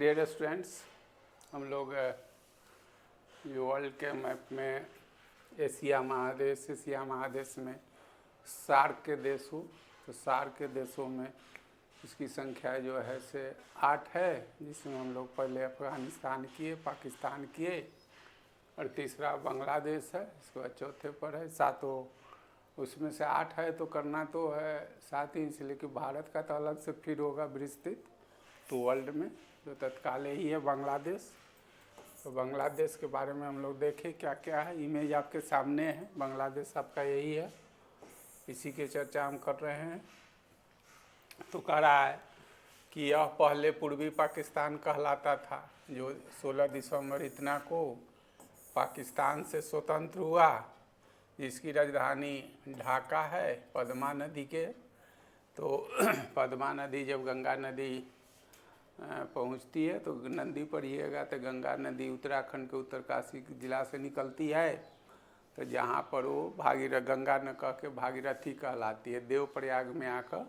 Dear students, हम लोग world के मैप में एशिया महादेश में सार्क के देश हो, तो सार्क के देशों में इसकी संख्या जो है से 8 है, जिसमें हम लोग पहले अफ़गानिस्तान किए, पाकिस्तान किए और तीसरा बांग्लादेश है, इसके बाद चौथे पर है। सातों उसमें से 8 है तो करना तो है 7 ही, इसलिए कि भारत का तो अलग से फिर होगा विस्तृत। तो वर्ल्ड में जो तत्काल ही है बांग्लादेश, तो बांग्लादेश के बारे में हम लोग देखें क्या क्या है। इमेज आपके सामने है, बांग्लादेश आपका यही है, इसी की चर्चा हम कर रहे हैं। तो कह रहा है कि यह पहले पूर्वी पाकिस्तान कहलाता था, जो 16 दिसंबर इतना को पाकिस्तान से स्वतंत्र हुआ, जिसकी राजधानी ढाका है, पद्मा नदी के। तो पद्मा नदी जब गंगा नदी पहुंचती है तो नदी पढ़िएगा तो गंगा नदी उत्तराखंड के उत्तरकाशी जिला से निकलती है, तो जहाँ पर वो गंगा न कह के भागीरथी कहलाती है। देवप्रयाग में आकर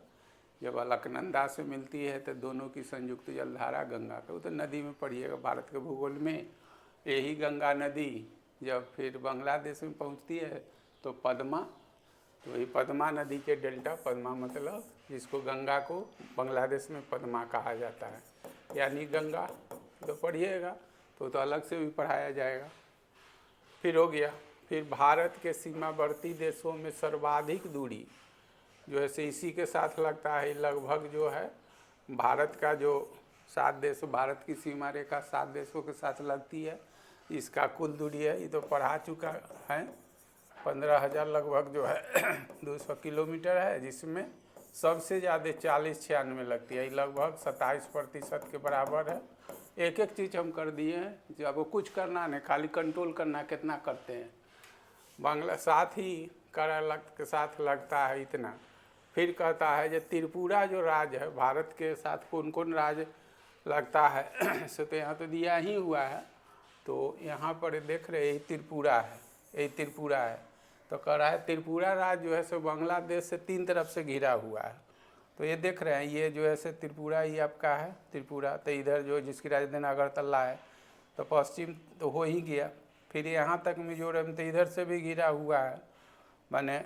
जब अलकनंदा से मिलती है तो दोनों की संयुक्त जलधारा गंगा का, तो नदी में पढ़िएगा भारत के भूगोल में। यही गंगा नदी जब फिर बांग्लादेश में पहुँचती है तो पद्मा, तो वही पद्मा नदी के डेल्टा, पद्मा मतलब जिसको गंगा को बांग्लादेश में पद्मा कहा जाता है, यानी गंगा। तो पढ़िएगा तो अलग से भी पढ़ाया जाएगा। फिर हो गया, फिर भारत के सीमावर्ती देशों में सर्वाधिक दूरी जो है से इसी के साथ लगता है, लगभग जो है भारत का जो 7 देश, भारत की सीमा रेखा 7 देशों के साथ लगती है, इसका कुल दूरी है, ये तो पढ़ा चुका है, 15,000 लगभग जो है 200 किलोमीटर है, जिसमें सबसे ज़्यादा 40-96 लगती है, लगभग 27% के बराबर है। एक एक चीज़ हम कर दिए हैं, जब वो कुछ करना नहीं, खाली कंट्रोल करना कितना करते हैं। बांग्ला साथ ही के साथ लगता है इतना। फिर कहता है जो त्रिपुरा जो राज्य है, भारत के साथ कौन कौन राज्य लगता है सो तो यहाँ तो दिया ही हुआ है, तो यहाँ पर देख रहे यही त्रिपुरा है, यही त्रिपुरा है। तो कह रहा है त्रिपुरा राज्य जो है सो बांग्लादेश से 3 तरफ से घिरा हुआ है। तो ये देख रहे हैं, ये जो है से त्रिपुरा ही आपका है, त्रिपुरा। तो इधर जो जिसकी राजधानी अगरतला है, तो पश्चिम तो हो ही गया। फिर यहाँ तक मिजोरम तो इधर से भी घिरा हुआ है, माने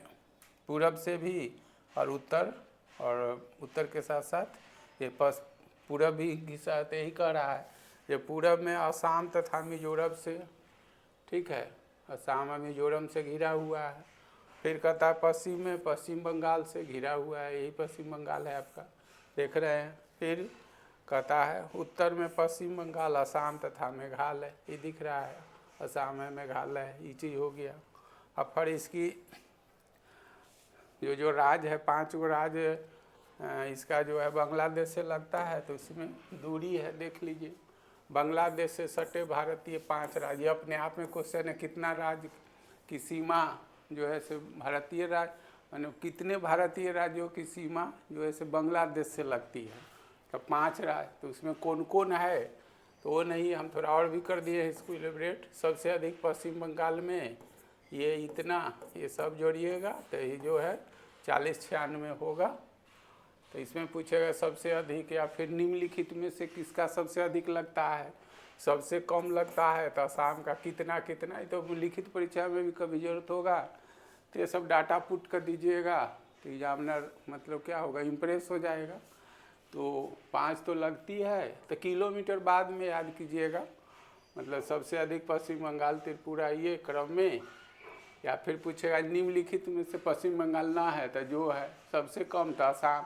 पूरब से भी और उत्तर के साथ साथ ये पूरब भी घिसाते ही कह रहा है। ये पूरब में असम तथा मिजोरम से, ठीक है, असम और मिजोरम से घिरा हुआ है। फिर कहता है पश्चिम में पश्चिम बंगाल से घिरा हुआ है, यही पश्चिम बंगाल है आपका, देख रहे हैं। फिर कहता है उत्तर में पश्चिम बंगाल, असम तथा मेघालय, ये दिख रहा है, असम है, मेघालय है, ये चीज़ हो गया। अब फिर इसकी जो राज्य है, 5 गो राज्य इसका जो है बांग्लादेश से लगता है, तो इसमें दूरी है, देख लीजिए। बांग्लादेश से सटे भारतीय 5 राज्य, अपने आप में क्वेश्चन है कितना राज्य की सीमा जो है से भारतीय राज्य, यानी कितने भारतीय राज्यों की सीमा जो है से बांग्लादेश से लगती है। तो 5 राज्य, तो उसमें कौन कौन है तो वो नहीं, हम थोड़ा और भी कर दिए इसको इलेबरेट। सबसे अधिक पश्चिम बंगाल में ये इतना, ये सब जोड़िएगा तो ये जो है 40-96 होगा। तो इसमें पूछेगा सबसे अधिक या फिर निम्नलिखित में से किसका सबसे अधिक लगता है, सबसे कम लगता है तो असम का कितना कितना, ये तो लिखित परीक्षा में भी कभी जरूरत होगा, तो ये सब डाटा पुट कर दीजिएगा, तो एग्जामिनर मतलब क्या होगा, इम्प्रेस हो जाएगा। तो 5 तो लगती है, तो किलोमीटर बाद में याद कीजिएगा, मतलब सबसे अधिक पश्चिम बंगाल त्रिपुरा ये क्रम में, या फिर पूछेगा निम्नलिखित में से पश्चिम बंगाल ना है तो जो है सबसे कम तो असम,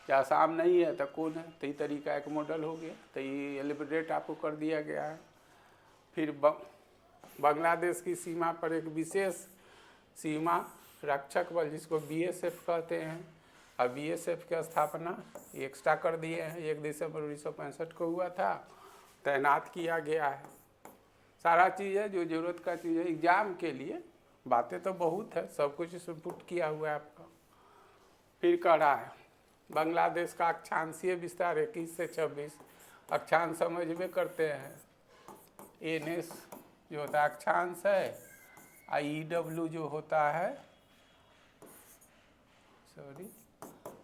या असम नहीं है तो कौन है, तो ये तरीका एक मॉडल हो गया। तो ये एलिबरेट आपको कर दिया गया है। फिर बांग्लादेश की सीमा पर एक विशेष सीमा रक्षक बल, जिसको BSF कहते हैं, और BSF की स्थापना एक्स्ट्रा कर दिए हैं, 1 दिसंबर 1965 को हुआ था, तैनात किया गया है। सारा चीज़ है जो ज़रूरत का चीज़ है एग्ज़ाम के लिए, बातें तो बहुत है, सब कुछ इसमें पुट किया हुआ है आपका। फिर कह रहा है बांग्लादेश का अक्षांशीय विस्तार 21 से 26, अक्षांश समझ में करते हैं, NS जो होता है अक्षांश है, EW जो होता है,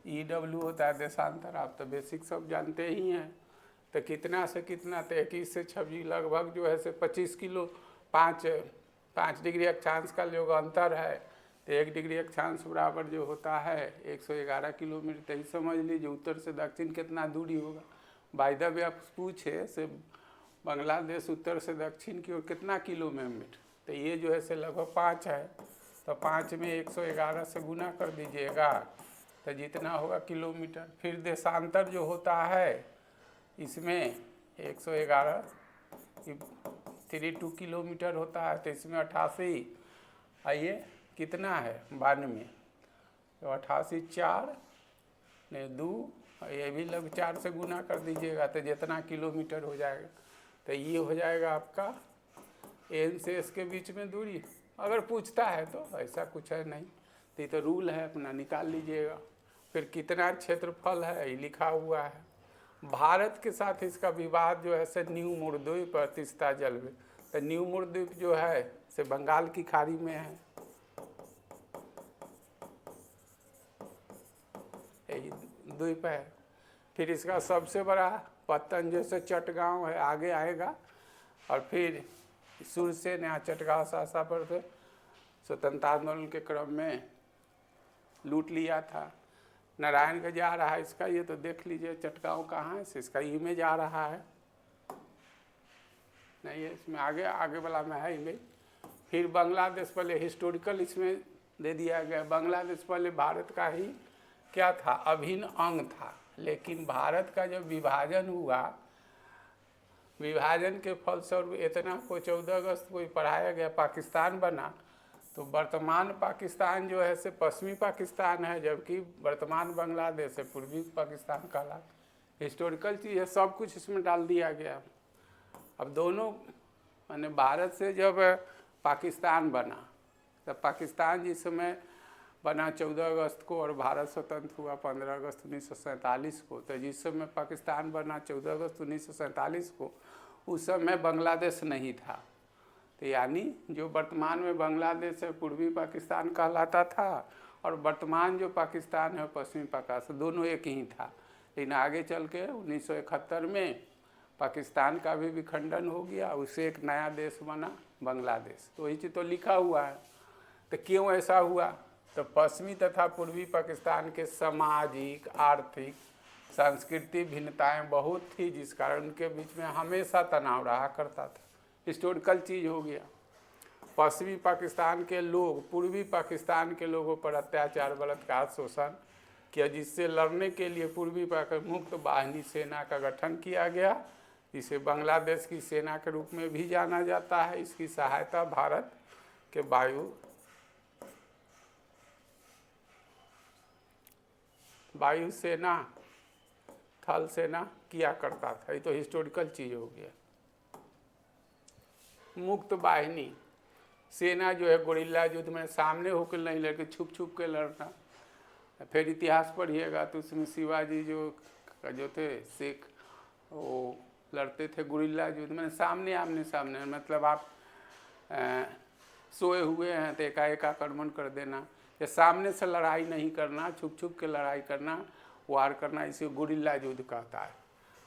EW होता है देशांतर, आप तो बेसिक सब जानते ही हैं। तो कितना से कितना, तो 21 से 26 लगभग जो है से 25 किलो, 5 डिग्री अक्षांश का जो अंतर है, तो 1 डिग्री अक्षांश बराबर जो होता है 111 किलोमीटर। तो ही समझ लीजिए उत्तर से दक्षिण कितना दूरी होगा। बाय द वे आप पूछे से बांग्लादेश उत्तर से दक्षिण की ओर कितना किलोमीटर, तो ये जो है से लगभग 5 है। तो 5 में 111 से गुना कर दीजिएगा तो जितना होगा किलोमीटर। फिर देशांतर जो होता है इसमें 111 32 किलोमीटर होता है, तो इसमें 88, आइए कितना है 92, तो 88 4 ने 2, ये भी लग 4 से गुना कर दीजिएगा तो जितना किलोमीटर हो जाएगा। तो ये हो जाएगा आपका एन से एस के बीच में दूरी। अगर पूछता है तो ऐसा कुछ है नहीं, तो ये तो रूल है अपना, निकाल लीजिएगा। फिर कितना क्षेत्रफल है ये लिखा हुआ है। भारत के साथ इसका विवाद जो है से न्यू मुरद्वीप और तीस्ता जल में, तो न्यू मुरद्वीप जो है से बंगाल की खाड़ी में है, द्वीप है। फिर इसका सबसे बड़ा पत्तन जैसे चटगांव है, आगे आएगा। और फिर सूरसेन यहाँ चटगांव शासा पर थे, स्वतंत्रता आंदोलन के क्रम में लूट लिया था। नारायणगंज जा रहा है इसका, ये तो देख लीजिए चटगांव कहाँ है, इसका इमेज आ रहा है, नहीं है इसमें, आगे वाला में है इमेज। फिर बांग्लादेश पहले हिस्टोरिकल इसमें दे दिया गया। बांग्लादेश पहले भारत का ही क्या था, अभिन्न अंग था। लेकिन भारत का जब विभाजन हुआ, विभाजन के फलस्वरूप इतना को 14 अगस्त को पढ़ाया गया, पाकिस्तान बना। तो वर्तमान पाकिस्तान जो है से पश्चिमी पाकिस्तान है, जबकि वर्तमान बांग्लादेश है पूर्वी पाकिस्तान कहला। हिस्टोरिकल चीज़ है, सब कुछ इसमें डाल दिया गया। अब दोनों माने भारत से जब पाकिस्तान बना, तब पाकिस्तान जिस समय बना 14 अगस्त को और भारत स्वतंत्र हुआ 15 अगस्त 1947 को, तो जिस समय पाकिस्तान बना 14 अगस्त 1947 को, उस समय बांग्लादेश नहीं था। तो यानी जो वर्तमान में बांग्लादेश है पूर्वी पाकिस्तान कहलाता था, और वर्तमान जो पाकिस्तान है पश्चिमी पाकिस्तान, दोनों एक ही था। लेकिन आगे चल के 1971 में पाकिस्तान का भी विखंडन हो गया, उससे एक नया देश बना बांग्लादेश। तो वही चीज़ तो लिखा हुआ है। तो क्यों ऐसा हुआ, तो पश्चिमी तथा पूर्वी पाकिस्तान के सामाजिक, आर्थिक, सांस्कृतिक भिन्नताएं बहुत थी, जिस कारण उनके बीच में हमेशा तनाव रहा करता था। हिस्टोरिकल चीज़ हो गया। पश्चिमी पाकिस्तान के लोग पूर्वी पाकिस्तान के लोगों पर अत्याचार, बलात्कार, शोषण किया, जिससे लड़ने के लिए पूर्वी पाकिस्तान मुक्त बाहिनी सेना का गठन किया गया, जिसे बांग्लादेश की सेना के रूप में भी जाना जाता है। इसकी सहायता भारत के वायु सेना, थल सेना किया करता था। ये तो हिस्टोरिकल चीज़ हो गया। मुक्त बाहिनी सेना जो है गोरिल्ला युद्ध में सामने होकर नहीं लड़के, छुप छुप के लड़ना। फिर इतिहास पढ़िएगा तो उसमें शिवाजी जो थे सिख, वो लड़ते थे गोरिल्ला युद्ध में, सामने आमने सामने। मतलब आप सोए हुए हैं तो एकाएक आक्रमण कर देना, या सामने से लड़ाई नहीं करना, छुप छुप के लड़ाई करना, वार करना, इसे गोरिल्ला युद्ध कहता है।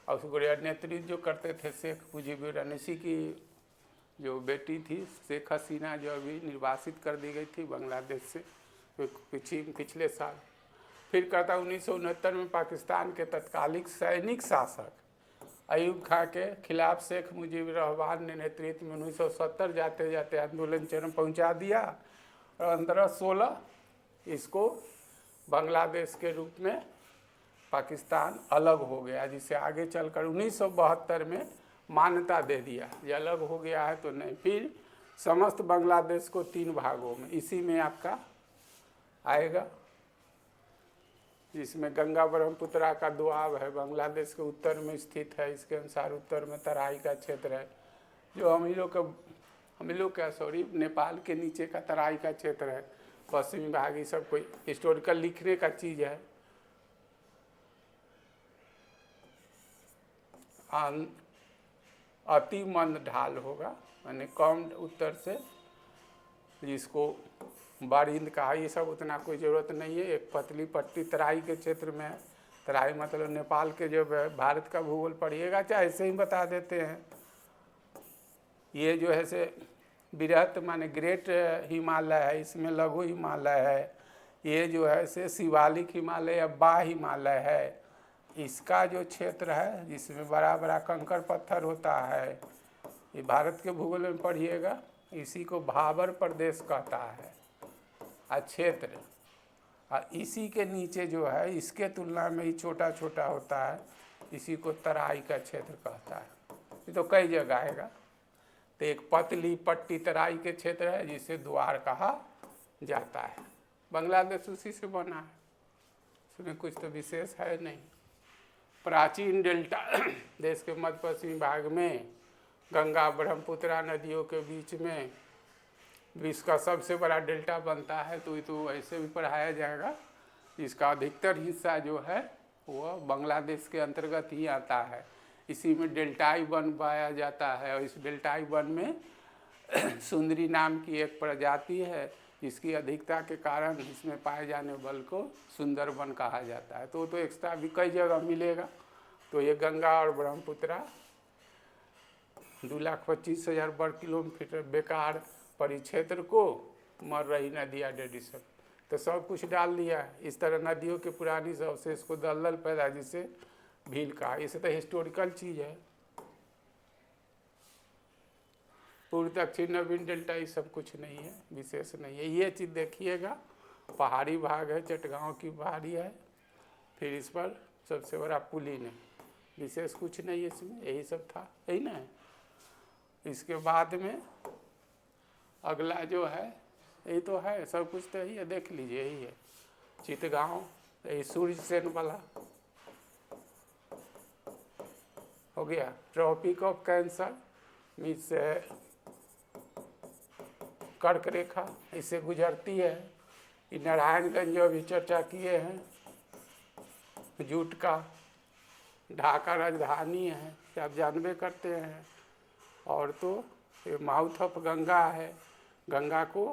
और उस गोरिल्ला नेतृत्व जो करते थे शेख मुजीबुर रहमान की जो बेटी थी शेख हसीना, जो अभी निर्वासित कर दी गई थी बांग्लादेश से पिछले साल। फिर कहता 1969 में पाकिस्तान के तत्कालिक सैनिक शासक अयूब खां के खिलाफ शेख मुजीबुर रहमान ने नेतृत्व में 1970 जाते जाते आंदोलन चरम पहुंचा दिया, और 1516 इसको बांग्लादेश के रूप में पाकिस्तान अलग हो गया, जिसे आगे चलकर 1972 में मान्यता दे दिया। ये अलग हो गया है तो नहीं। फिर समस्त बांग्लादेश को 3 भागों में, इसी में आपका आएगा, जिसमें गंगा ब्रह्मपुत्रा का दोआब है, बांग्लादेश के उत्तर में स्थित है। इसके अनुसार उत्तर में तराई का क्षेत्र है, जो हम लोग का नेपाल के नीचे का तराई का क्षेत्र है। पश्चिमी भाग, ये सब कोई हिस्टोरिकल लिखने का चीज़ है। अति मंद ढाल होगा, यानी कम उत्तर से, जिसको बारिंद कहा। ये सब उतना कोई ज़रूरत नहीं है। एक पतली पट्टी तराई के क्षेत्र में है, तराई मतलब नेपाल के जो भारत का भूगोल पढ़िएगा चाहे ऐसे ही बता देते हैं। ये जो है से बृहत माने ग्रेट हिमालय है, इसमें लघु हिमालय है। ये जो है से शिवालिक हिमालय या बा हिमालय है, इसका जो क्षेत्र है जिसमें बड़ा बड़ा कंकड़ पत्थर होता है, ये भारत के भूगोल में पढ़िएगा, इसी को भाबर प्रदेश कहता है क्षेत्र। और इसी के नीचे जो है इसके तुलना में ही छोटा छोटा होता है, इसी को तराई का क्षेत्र कहता है। ये तो कई जगह आएगा। तो एक पतली पट्टी तराई के क्षेत्र है जिसे द्वार कहा जाता है। बांग्लादेश उसी से बना है, इसमें कुछ तो विशेष है नहीं। प्राचीन डेल्टा देश के मध्य पश्चिमी भाग में गंगा ब्रह्मपुत्रा नदियों के बीच में विश्व का सबसे बड़ा डेल्टा बनता है। तो ऐसे भी पढ़ाया जाएगा। इसका अधिकतर हिस्सा जो है वह बांग्लादेश के अंतर्गत ही आता है। इसी में डेल्टाई वन पाया जाता है और इस डेल्टाई वन में सुंदरी नाम की एक प्रजाति है जिसकी अधिकता के कारण इसमें पाए जाने बल को सुंदरबन कहा जाता है। तो एक्स्ट्रा भी कई जगह मिलेगा। तो ये गंगा और ब्रह्मपुत्रा 2,25,000 वर्ग किलोमीटर बेकार परिक्षेत्र को मर रही नदियाँ डेडिशन, तो सब कुछ डाल दिया है। इस तरह नदियों के पुरानी अवशेष को दलदल पैदा जिसे भील कहा, इसे तो हिस्टोरिकल चीज़ है। पूर्व दक्षिण नवीन डेल्टा ये सब कुछ नहीं है, विशेष नहीं है। ये चीज़ देखिएगा, पहाड़ी भाग है, चटगांव की पहाड़ी है, फिर इस पर सबसे बड़ा पुलिन है, विशेष कुछ नहीं है इसमें, यही सब था, यही ना है। इसके बाद में अगला जो है यही तो है, सब कुछ तो यही है, देख लीजिए यही है। चितगांव यही सूर्य सेन वाला हो गया। ट्रॉपिक ऑफ कैंसर मीन्स कर्क रेखा इससे गुजरती है। ये नारायणगंज जो भी चर्चा किए हैं, जूट का ढाका राजधानी है, आप जानबे करते हैं। और तो ये माउथ ऑफ गंगा है, गंगा को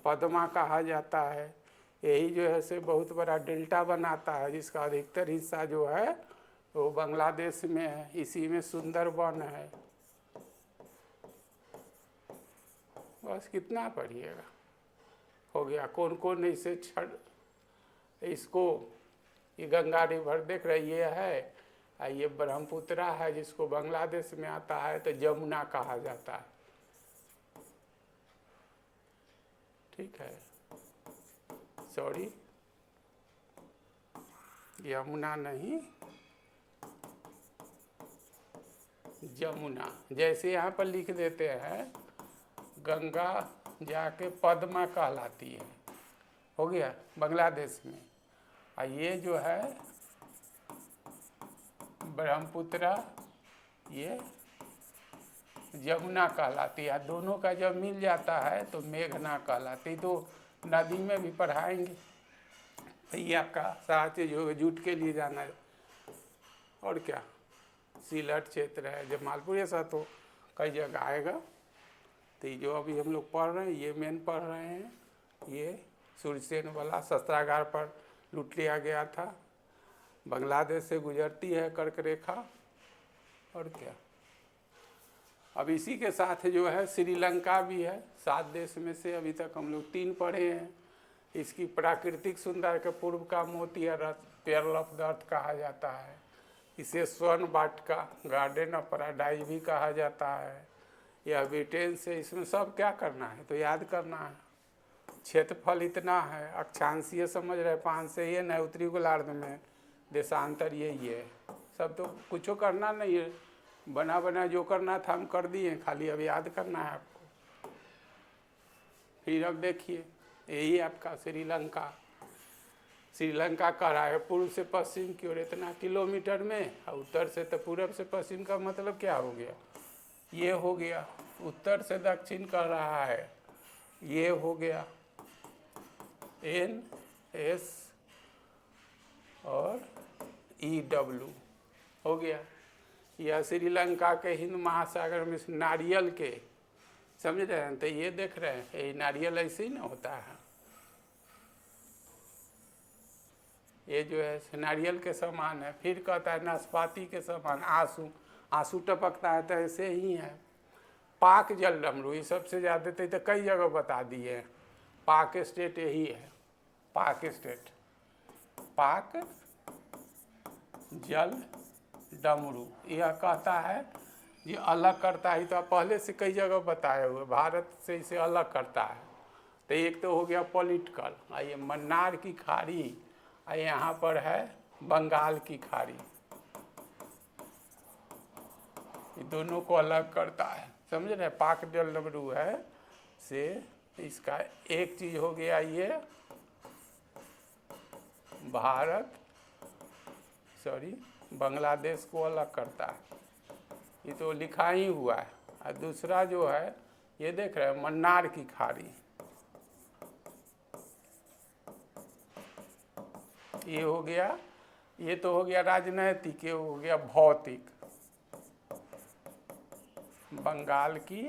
पद्मा कहा जाता है। यही जो है से बहुत बड़ा डेल्टा बनाता है जिसका अधिकतर हिस्सा जो है वो बांग्लादेश में है। इसी में सुंदरबन है। बस कितना पढ़िएगा, हो गया। कौन कौन इसे इसको ये गंगा रिवर देख रही है, ये ब्रह्मपुत्रा है जिसको बांग्लादेश में आता है तो जमुना कहा जाता है। ठीक है, सॉरी यमुना नहीं, जमुना। जैसे यहाँ पर लिख देते हैं गंगा जाके पद्मा कहलाती है, हो गया बांग्लादेश में। और ये जो है ब्रह्मपुत्रा, ये यमुना कहलाती है। दोनों का जब मिल जाता है तो मेघना कहलाती। तो नदी में भी पढ़ाएंगे। तो ये आपका साहित्य जो जूट के लिए जाना है, और क्या सीलहट क्षेत्र है, जमालपुर, ऐसा तो कई जगह आएगा। तो ये जो अभी हम लोग पढ़ रहे हैं ये मेन पढ़ रहे हैं। ये सूर्यसेन वाला शस्त्रागार पर लूट लिया गया था, बांग्लादेश से गुजरती है कर्क रेखा, और क्या। अब इसी के साथ जो है श्रीलंका भी है। 7 देश में से अभी तक हम लोग 3 पढ़े हैं। इसकी प्राकृतिक सुंदर के पूर्व का मोती रथ, पेर्ल ऑफ द अर्थ कहा जाता है। इसे स्वर्ण वाटिका, गार्डन ऑफ पैराडाइज भी कहा जाता है। यह ब्रिटेन से, इसमें सब क्या करना है तो याद करना है। क्षेत्रफल इतना है, अक्षांशीय समझ रहे 5 से ये न, उत्तरी गोलार्ध में देशांतर यही है। सब तो कुछ करना नहीं है, बना बना जो करना था हम कर दिए, खाली अब याद करना है आपको। फिर अब देखिए यही आपका श्रीलंका। श्रीलंका का रहा है पूर्व से पश्चिम की ओर इतना किलोमीटर में, और उत्तर से तो पूर्व से पश्चिम का मतलब क्या हो गया, ये हो गया। उत्तर से दक्षिण कर रहा है, ये हो गया NS और EW हो गया। यह श्रीलंका के हिंद महासागर में नारियल के, समझ रहे हैं। तो ये देख रहे हैं ये नारियल ऐसे ही ना होता है, ये जो है नारियल के समान है। फिर कहता है नाशपाती के समान, आंसू, आंसू टपकता है तो ऐसे ही है। पाक जल डमरू, ये सबसे ज़्यादा तो कई जगह बता दिए हैं। पाक स्टेट यही है, पाक स्टेट, पाक जल डमरू। यह कहता है ये अलग करता है, तो आप पहले से कई जगह बताए हुए, भारत से इसे अलग करता है। तो एक तो हो गया पॉलिटिकल, ये मन्नार की खाड़ी, यहाँ पर है बंगाल की खाड़ी, ये दोनों को अलग करता है, समझ रहे। पाक जल डमरू है से इसका एक चीज हो गया, ये भारत बांग्लादेश को अलग करता है, ये तो लिखा ही हुआ है। और दूसरा जो है ये देख रहे हैं मन्नार की खाड़ी, ये हो गया, ये तो हो गया राजनैतिक, ये हो गया भौतिक। बंगाल की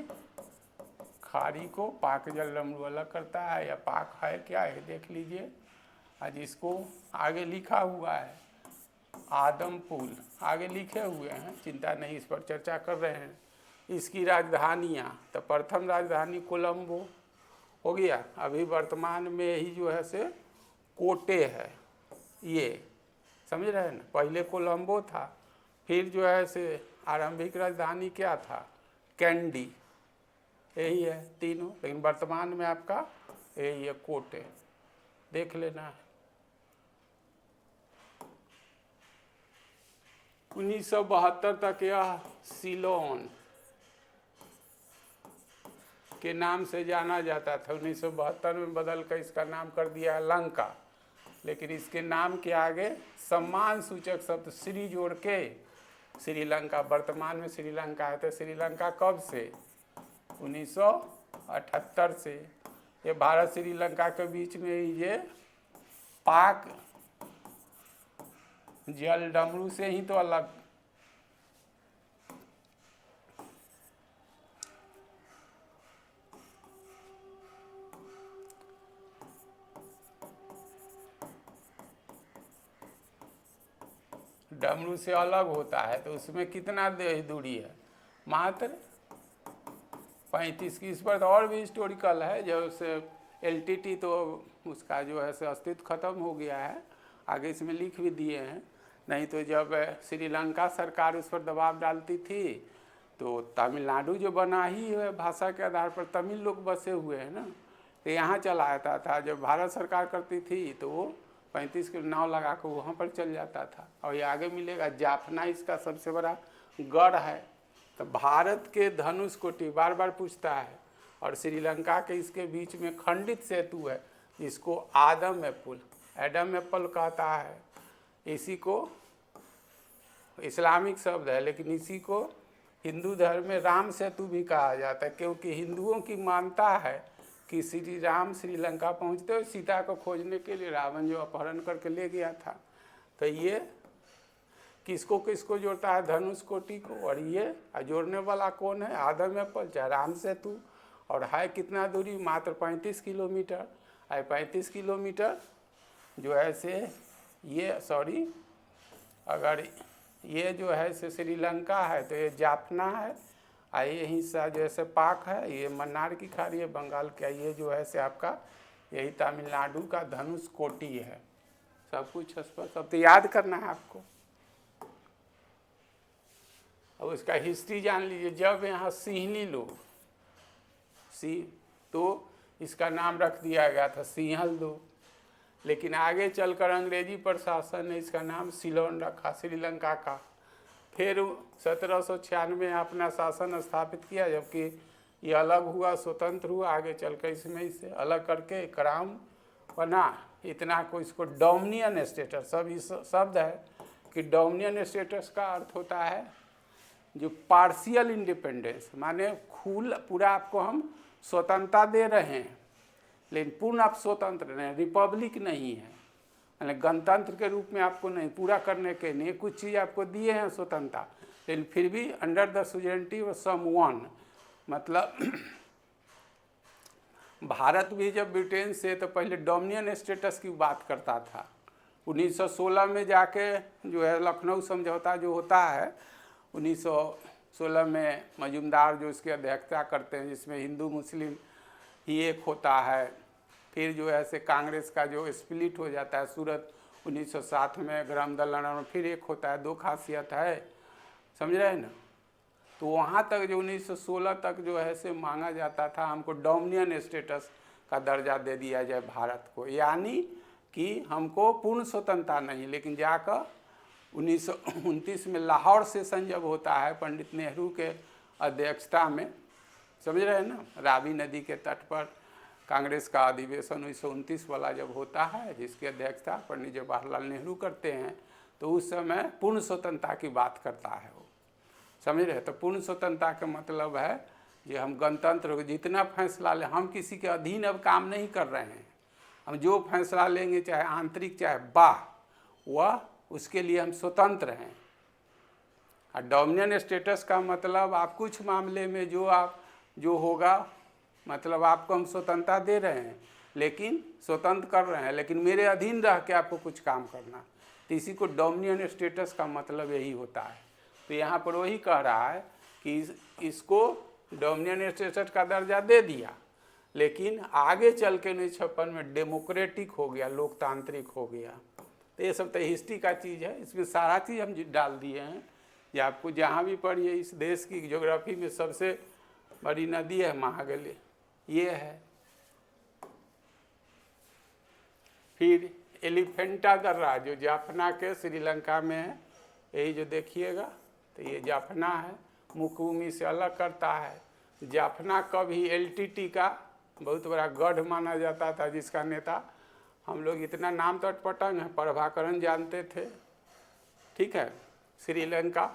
खाड़ी को पाक जल डमरू अलग करता है, या पाक है क्या है देख लीजिए। आज इसको आगे लिखा हुआ है आदमपुर, आगे लिखे हुए हैं, चिंता नहीं, इस पर चर्चा कर रहे हैं। इसकी राजधानियाँ, तो प्रथम राजधानी कोलंबो हो गया, अभी वर्तमान में ही जो है से कोटे है, ये समझ रहे हैं ना। पहले कोलंबो था, फिर जो है से आरंभिक राजधानी क्या था, कैंडी, यही है तीनों, लेकिन वर्तमान में आपका यही है कोटे, देख लेना है। 1972 तक यह सीलोन के नाम से जाना जाता था। 1972 में बदल कर इसका नाम कर दिया लंका, लेकिन इसके नाम के आगे सम्मान सूचक शब्द श्री जोड़ के श्रीलंका, वर्तमान में श्रीलंका है। तो श्रीलंका कब से, 1978 से। ये भारत श्रीलंका के बीच में ये पाक जल डमरू से ही तो अलग। डमरू से अलग होता है, तो उसमें कितना दूरी है, मात्र 35 की। इस पर तो और भी हिस्टोरिकल है, जब से LTT तो उसका जो है से अस्तित्व खत्म हो गया है, आगे इसमें लिख भी दिए हैं। नहीं तो जब श्रीलंका सरकार उस पर दबाव डालती थी, तो तमिलनाडु जो बना ही है भाषा के आधार पर, तमिल लोग बसे हुए हैं ना, तो यहाँ चला आता था। जब भारत सरकार करती थी तो वो 35 के नाव लगा कर वहाँ पर चल जाता था। और ये आगे मिलेगा, जाफना इसका सबसे बड़ा गढ़ है। तो भारत के धनुष कोटि बार बार पूछता है, और श्रीलंका के इसके बीच में खंडित सेतु है, जिसको एडम एप्पल कहता है। इसी को इस्लामिक शब्द है, लेकिन इसी को हिंदू धर्म में राम सेतु भी कहा जाता है, क्योंकि हिंदुओं की मानता है कि श्री राम श्रीलंका पहुँचते हुए सीता को खोजने के लिए रावण जो अपहरण करके ले गया था। तो ये किसको किसको जोड़ता है, धनुष कोटि को। और ये जोड़ने वाला कौन है, एडम एप्पल, चाहे राम सेतु। और है कितना दूरी, मात्र 35 किलोमीटर। 35 किलोमीटर जो है से ये अगर ये जो है से श्रीलंका है, तो ये जाफना है, और ये हिस्सा जो है से पाक है, ये मन्नार की खाड़ी है बंगाल का, ये जो है से आपका यही तमिलनाडु का धनुष कोटि है। सब कुछ स्पष्ट, सब तो याद करना है आपको। अब उसका हिस्ट्री जान लीजिए। जब यहाँ सिंहली लोग तो इसका नाम रख दिया गया था सिंहल लोग, लेकिन आगे चलकर अंग्रेजी प्रशासन ने इसका नाम सिलोन रखा श्रीलंका का। फिर 1796 में अपना शासन स्थापित किया, जबकि ये अलग हुआ, स्वतंत्र हुआ। आगे चलकर इसमें इसे अलग करके क्राउन बना। इतना को इसको डोमिनियन स्टेटस, सब इस शब्द है कि डोमिनियन स्टेटस का अर्थ होता है जो पार्शियल इंडिपेंडेंस, माने पूरा आपको हम स्वतंत्रता दे रहे हैं, लेकिन पूर्ण आप स्वतंत्र नहीं, रिपब्लिक नहीं है, यानी गणतंत्र के रूप में आपको नहीं, पूरा करने के नहीं, कुछ चीज़ आपको दिए हैं स्वतंत्रता, लेकिन फिर भी under the suzerainty of someone. मतलब भारत भी जब ब्रिटेन से, तो पहले डोमिनियन स्टेटस की बात करता था, 1916 में जाके जो है लखनऊ समझौता जो होता है 1916 में मजूमदार जो इसकी अध्यक्षता करते हैं, जिसमें हिंदू मुस्लिम ही एक होता है। फिर जो है से कांग्रेस का जो स्प्लिट हो जाता है सूरत 1907 में, ग्राम दल में फिर एक होता है। दो खासियत है, समझ रहे हैं ना। तो वहाँ तक जो 1916 तक जो है से मांगा जाता था हमको डोमिनियन स्टेटस का दर्जा दे दिया जाए भारत को, यानी कि हमको पूर्ण स्वतंत्रता नहीं। लेकिन जाकर 1929 में लाहौर सेशन जब होता है पंडित नेहरू के अध्यक्षता में, समझ रहे हैं ना, रावी नदी के तट पर कांग्रेस का अधिवेशन 1929 वाला जब होता है, जिसकी अध्यक्षता पंडित जवाहरलाल नेहरू करते हैं, तो उस समय पूर्ण स्वतंत्रता की बात करता है वो, समझ रहे। तो पूर्ण स्वतंत्रता का मतलब है कि हम गणतंत्र को जितना फैसला ले, हम किसी के अधीन अब काम नहीं कर रहे हैं। हम जो फैसला लेंगे चाहे आंतरिक चाहे बाह्य, वह उसके लिए हम स्वतंत्र हैं। और डोमिनियन स्टेटस का मतलब आप कुछ मामले में जो होगा, मतलब आपको हम स्वतंत्रता दे रहे हैं, लेकिन स्वतंत्र कर रहे हैं, लेकिन मेरे अधीन रह के आपको कुछ काम करना। तो इसी को डोमिनियन स्टेटस का मतलब यही होता है। तो यहाँ पर वही कह रहा है कि इसको डोमिनियन स्टेटस का दर्जा दे दिया, लेकिन आगे चल के 1956 में डेमोक्रेटिक हो गया, लोकतांत्रिक हो गया। तो ये सब तो हिस्ट्री का चीज़ है, इसमें सारा चीज़ हम डाल दिए हैं। ये आपको जहाँ भी पढ़िए, इस देश की ज्योग्राफी में सबसे बड़ी नदी है महागली, ये है। फिर एलिफेंटा दर्रा जो जाफना के श्रीलंका में है, यही जो देखिएगा, तो ये जाफना है, मुखभूमि से अलग करता है। जाफना कभी एलटीटी का बहुत बड़ा गढ़ माना जाता था, जिसका नेता हम लोग इतना नाम तो अटपटंग है, प्रभाकरण जानते थे, ठीक है। श्रीलंका,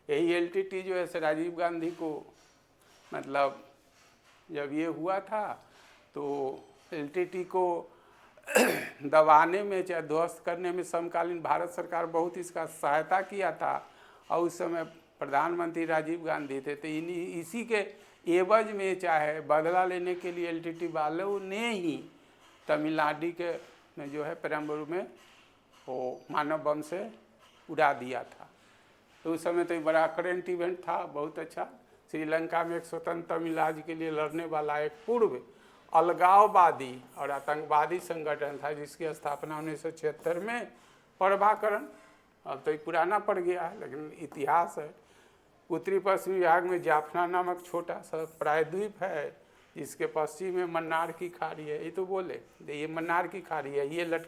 यही एलटीटी जो है राजीव गांधी को, मतलब जब ये हुआ था तो एलटीटी को दबाने में चाहे ध्वस्त करने में समकालीन भारत सरकार बहुत इसका सहायता किया था, और उस समय प्रधानमंत्री राजीव गांधी थे। तो इसी के एवज में चाहे बदला लेने के लिए एलटीटी वालों ने ही तमिलनाडु के में जो है पेरम्बलूर में वो मानव बम से उड़ा दिया था। तो उस समय तो एक बड़ा करेंट इवेंट था, बहुत अच्छा। श्रीलंका में एक स्वतंत्र तमिलनाडु के लिए लड़ने वाला एक पूर्व अलगाववादी और आतंकवादी संगठन था, जिसकी स्थापना 1976 में प्रभाकरण, अब तो ये पुराना पड़ गया है लेकिन इतिहास है। उत्तरी पश्चिमी भाग में जाफना नामक छोटा सा प्रायद्वीप है, जिसके पश्चिम में मन्नार की खाड़ी है। ये तो बोले ये मन्नार की खाड़ी है, ये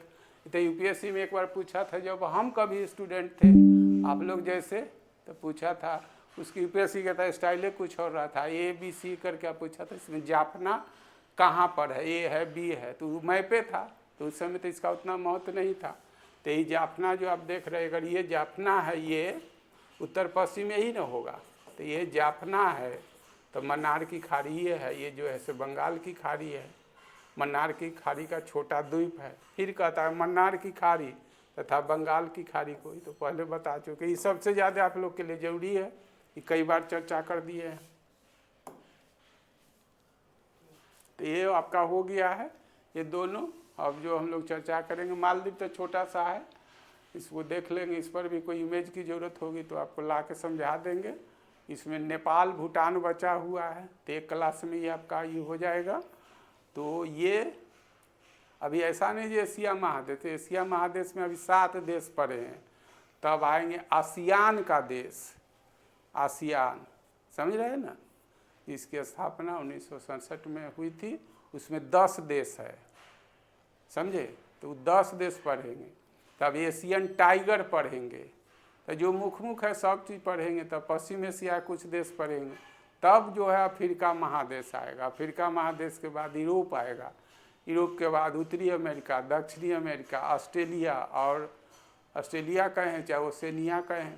तो यूपीएससी में एक बार पूछा था, जब हम कभी स्टूडेंट थे आप लोग जैसे, तो पूछा था, उसकी यूपीएससी का था स्टाइल कुछ और रहा था, ABC करके पूछा था, इसमें जाफना कहाँ पर है, A है B है, तो मैपे था। तो उस समय तो इसका उतना महत्व नहीं था। तो ये जाफना जो आप देख रहे हैं, अगर ये जाफना है, ये उत्तर पश्चिम में ही ना होगा, तो ये जाफना है। तो मन्नार की खाड़ी ये है, ये जो है से बंगाल की खाड़ी है, मन्नार की खाड़ी का छोटा द्वीप है। फिर कहता है मन्नार की खाड़ी तथा बंगाल की खाड़ी को, तो पहले बता चुके। ये सबसे ज़्यादा आप लोग के लिए जरूरी है, ये कई बार चर्चा कर दिए हैं। तो ये आपका हो गया है ये दोनों। अब जो हम लोग चर्चा करेंगे, मालदीव तो छोटा सा है, इसको देख लेंगे, इस पर भी कोई इमेज की ज़रूरत होगी तो आपको ला के समझा देंगे। इसमें नेपाल भूटान बचा हुआ है, तो एक क्लास में ये आपका ये हो जाएगा। तो ये अभी ऐसा नहीं जो एशिया महादेश, एशिया महादेश में अभी 7 देश पड़े हैं, तब आएंगे आसियान का देश, आसियान, समझ रहे हैं ना। इसकी स्थापना 1967 में हुई थी, उसमें 10 देश है, समझे। तो 10 देश पढ़ेंगे, तब एशियन टाइगर पढ़ेंगे, तो जो मुख है सब चीज़ पढ़ेंगे। तब पश्चिम एशिया कुछ देश पढ़ेंगे, तब जो है अफ्रीका महादेश आएगा, अफ्रीका महादेश के बाद यूरोप आएगा, यूरोप के बाद उत्तरी अमेरिका, दक्षिणी अमेरिका, ऑस्ट्रेलिया, और ऑस्ट्रेलिया कहें चाहे ओसेनिया कहें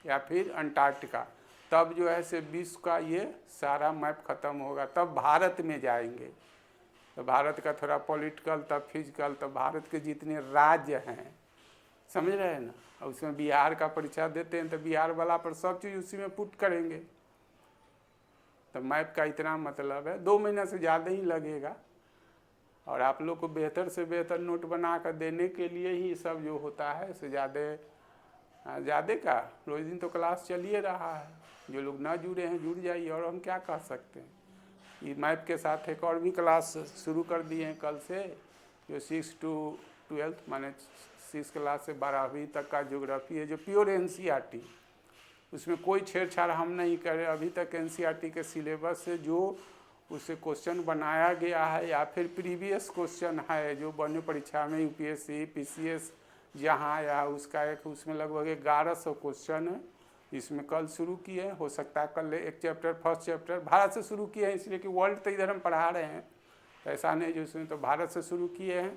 या फिर अंटार्कटिका। तब जो है से विश्व का ये सारा मैप खत्म होगा, तब भारत में जाएंगे। तो भारत का थोड़ा पॉलिटिकल तब फिजिकल, तब भारत के जितने राज्य हैं, समझ रहे हैं ना। और उसमें बिहार का परिचय देते हैं, तो बिहार वाला पर सब चीज़ उसी में पुट करेंगे। तो मैप का इतना मतलब है, 2 महीना से ज़्यादा ही लगेगा। और आप लोग को बेहतर से बेहतर नोट बना कर देने के लिए ही सब जो होता है, इससे ज़्यादा का रोज दिन तो क्लास चलिए रहा है। जो लोग ना जुड़े हैं जुड़ जाइए, और हम क्या कर सकते हैं। ये मैप के साथ एक और भी क्लास शुरू कर दिए हैं कल से, जो 6 to 12 माने 6 क्लास से 12वीं तक का ज्योग्राफी है, जो प्योर एनसीईआरटी, उसमें कोई छेड़छाड़ हम नहीं करें। अभी तक एनसीईआरटी के सिलेबस से जो उससे क्वेश्चन बनाया गया है या फिर प्रीवियस क्वेश्चन है जो बने परीक्षा में यूपीएससी पीसीएस जहाँ आया, उसका एक उसमें लगभग 1100 क्वेश्चन है। इसमें कल शुरू किए, हो सकता है कल एक चैप्टर फर्स्ट चैप्टर भारत से शुरू किए हैं, इसलिए कि वर्ल्ड तो इधर हम पढ़ा रहे हैं, तो ऐसा नहीं जो उसमें तो भारत से शुरू किए हैं।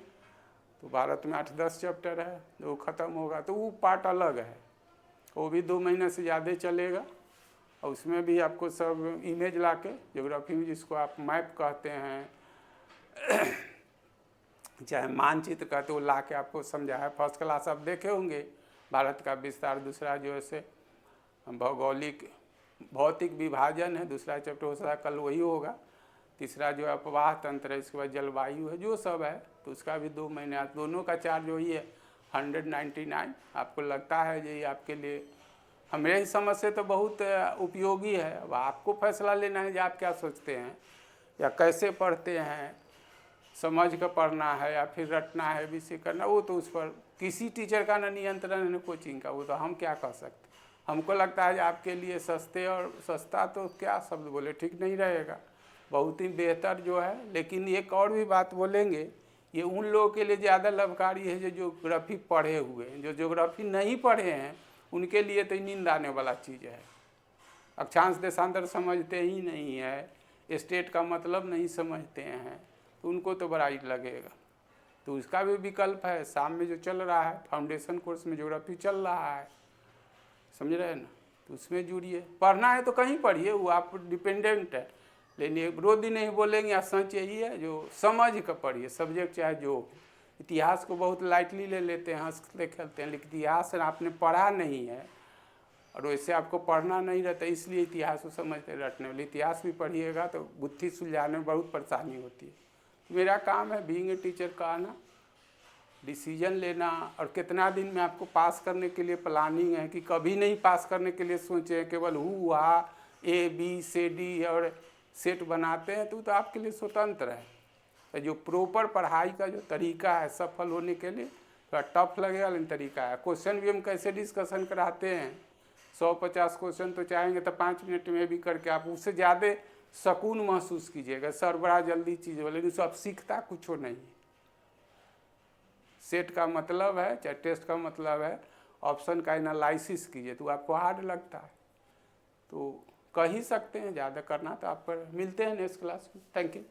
तो भारत में 8-10 चैप्टर है, वो ख़त्म होगा तो वो पार्ट अलग है, वो भी 2 महीने से ज़्यादा चलेगा। और उसमें भी आपको सब इमेज ला के ज्योग्राफी में जिसको आप मैप कहते हैं चाहे मानचित्र कहते हो, ला के आपको समझा है। फर्स्ट क्लास आप देखे होंगे भारत का विस्तार, दूसरा जो है भौगोलिक भौतिक विभाजन है, दूसरा चैप्टर हो सकता है कल वही होगा, तीसरा जो अपवाह तंत्र है, इसके बाद जलवायु है, जो सब है तो उसका भी 2 महीने। दोनों का चार्ज वही है 199। आपको लगता है ये आपके लिए, हमारे समझ से तो बहुत उपयोगी है। अब आपको फैसला लेना है कि आप क्या सोचते हैं या कैसे पढ़ते हैं, समझ कर पढ़ना है या फिर रटना है विषय करना, वो तो उस पर किसी टीचर का ना नियंत्रण है ना कोचिंग का, वो तो हम क्या कर सकते। हमको लगता है कि आपके लिए सस्ते, और सस्ता तो क्या शब्द बोले ठीक नहीं रहेगा, बहुत ही बेहतर जो है। लेकिन एक और भी बात बोलेंगे, ये उन लोगों के लिए ज़्यादा लाभकारी है जो ज्योग्राफी पढ़े हुए हैं। जो ज्योग्राफी नहीं पढ़े हैं उनके लिए तो नींद आने वाला चीज़ है। अक्षांश देशांतर समझते ही नहीं है, स्टेट का मतलब नहीं समझते हैं, तो उनको तो बड़ा ही लगेगा। तो उसका भी विकल्प है, शाम में जो चल रहा है फाउंडेशन कोर्स में ज्योग्राफी चल रहा है, समझ रहे हैं ना, तो उसमें जुड़िए। पढ़ना है तो कहीं पढ़िए, वो आप डिपेंडेंट है, लेकिन रोज दिन नहीं बोलेंगे। या सच यही है जो समझ कर पढ़िए, सब्जेक्ट चाहे जो। इतिहास को बहुत लाइटली ले लेते हैं, हंसते खेलते हैं, लेकिन इतिहास आपने पढ़ा नहीं है और वैसे आपको पढ़ना नहीं रहता, इसलिए इतिहास को समझते रटने वाले। इतिहास भी पढ़िएगा तो बुद्धि सुलझाने में बहुत परेशानी होती है। मेरा काम है बीइंग ए टीचर का आना, डिसीजन लेना, और कितना दिन में आपको पास करने के लिए प्लानिंग है कि कभी नहीं पास करने के लिए सोचे, केवल हुआ ए बी सी डी और सेट बनाते हैं, तो आपके लिए स्वतंत्र है। तो जो प्रॉपर पढ़ाई का जो तरीका है सफल होने के लिए, थोड़ा टफ लगेगा लेकिन तरीका है। क्वेश्चन भी हम कैसे डिस्कशन कराते हैं, 150 क्वेश्चन तो चाहेंगे तो 5 मिनट में भी करके आप उससे ज़्यादा सुकून महसूस कीजिएगा। सर बड़ा जल्दी चीज़ हो, लेकिन सब सीखता कुछ नहीं। सेट का मतलब है, चाहे टेस्ट का मतलब है, ऑप्शन का एनालिसिस कीजिए, तो आपको हार्ड लगता है तो कह ही सकते हैं। ज़्यादा करना तो आप पर। मिलते हैं नेक्स्ट क्लास में। Thank you.